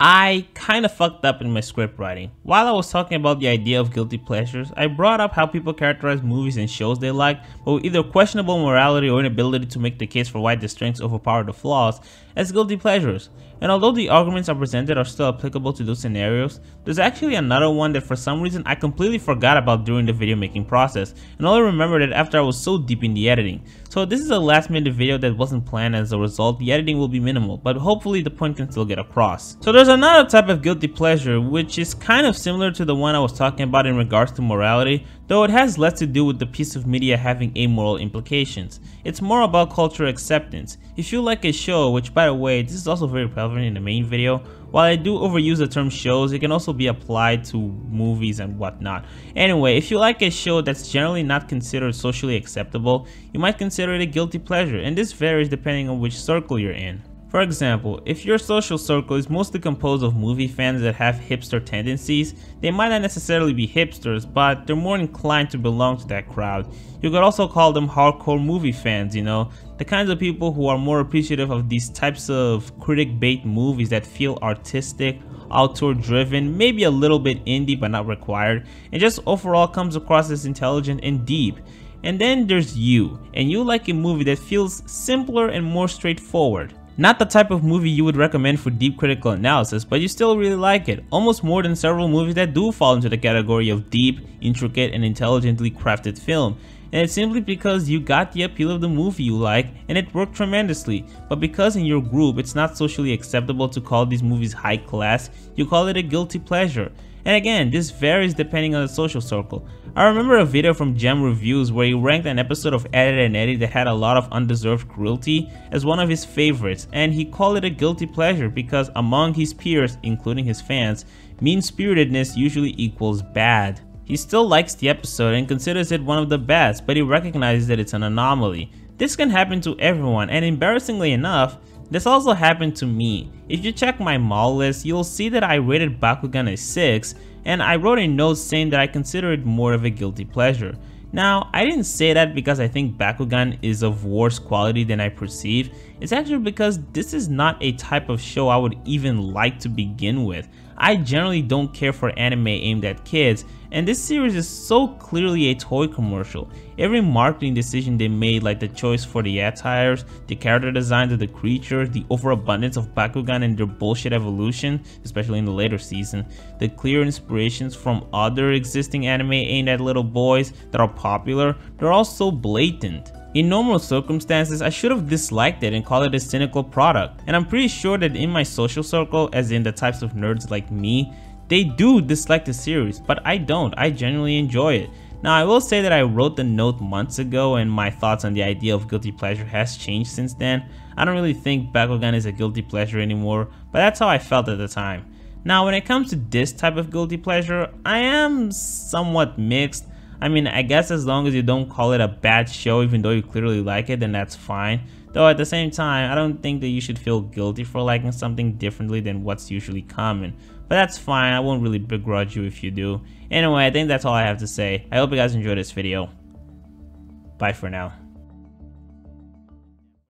I kinda fucked up in my script writing. While I was talking about the idea of guilty pleasures, I brought up how people characterize movies and shows they like, but with either questionable morality or inability to make the case for why the strengths overpower the flaws, as guilty pleasures. And although the arguments I presented are still applicable to those scenarios, there's actually another one that for some reason I completely forgot about during the video making process, and only remembered it after I was so deep in the editing. So this is a last minute video that wasn't planned, and as a result the editing will be minimal, but hopefully the point can still get across. So there's another type of guilty pleasure which is kind of similar to the one I was talking about in regards to morality, though it has less to do with the piece of media having amoral implications. It's more about cultural acceptance. If you like a show, which by the way this is also very prevalent in the main video, while I do overuse the term shows, it can also be applied to movies and whatnot. Anyway, if you like a show that's generally not considered socially acceptable, you might consider it a guilty pleasure, and this varies depending on which circle you're in. For example, if your social circle is mostly composed of movie fans that have hipster tendencies, they might not necessarily be hipsters, but they're more inclined to belong to that crowd. You could also call them hardcore movie fans, you know, the kinds of people who are more appreciative of these types of critic-bait movies that feel artistic, auteur driven, maybe a little bit indie but not required, and just overall comes across as intelligent and deep. And then there's you, and you like a movie that feels simpler and more straightforward. Not the type of movie you would recommend for deep critical analysis, but you still really like it, almost more than several movies that do fall into the category of deep, intricate, and intelligently crafted film. And it's simply because you got the appeal of the movie you like and it worked tremendously, but because in your group it's not socially acceptable to call these movies high class, you call it a guilty pleasure. And again, this varies depending on the social circle. I remember a video from Gem Reviews where he ranked an episode of Ed, Edd n Eddy that had a lot of undeserved cruelty as one of his favorites, and he called it a guilty pleasure because among his peers, including his fans, mean-spiritedness usually equals bad. He still likes the episode and considers it one of the best, but he recognizes that it's an anomaly. This can happen to everyone, and embarrassingly enough, this also happened to me. If you check my mall list, you'll see that I rated Bakugan a 6, and I wrote a note saying that I consider it more of a guilty pleasure. Now, I didn't say that because I think Bakugan is of worse quality than I perceive. It's actually because this is not a type of show I would even like to begin with. I generally don't care for anime aimed at kids, and this series is so clearly a toy commercial. Every marketing decision they made, like the choice for the attires, the character designs of the creatures, the overabundance of Bakugan and their bullshit evolution, especially in the later season, the clear inspirations from other existing anime aimed at little boys that are popular, they're all so blatant. In normal circumstances, I should have disliked it and called it a cynical product, and I'm pretty sure that in my social circle, as in the types of nerds like me, they do dislike the series, but I don't. I genuinely enjoy it. Now, I will say that I wrote the note months ago and my thoughts on the idea of guilty pleasure has changed since then. I don't really think Bakugan is a guilty pleasure anymore, but that's how I felt at the time. Now, when it comes to this type of guilty pleasure, I am somewhat mixed. I mean, I guess as long as you don't call it a bad show even though you clearly like it, then that's fine. Though at the same time, I don't think that you should feel guilty for liking something differently than what's usually common. But that's fine, I won't really begrudge you if you do. Anyway, I think that's all I have to say. I hope you guys enjoyed this video. Bye for now.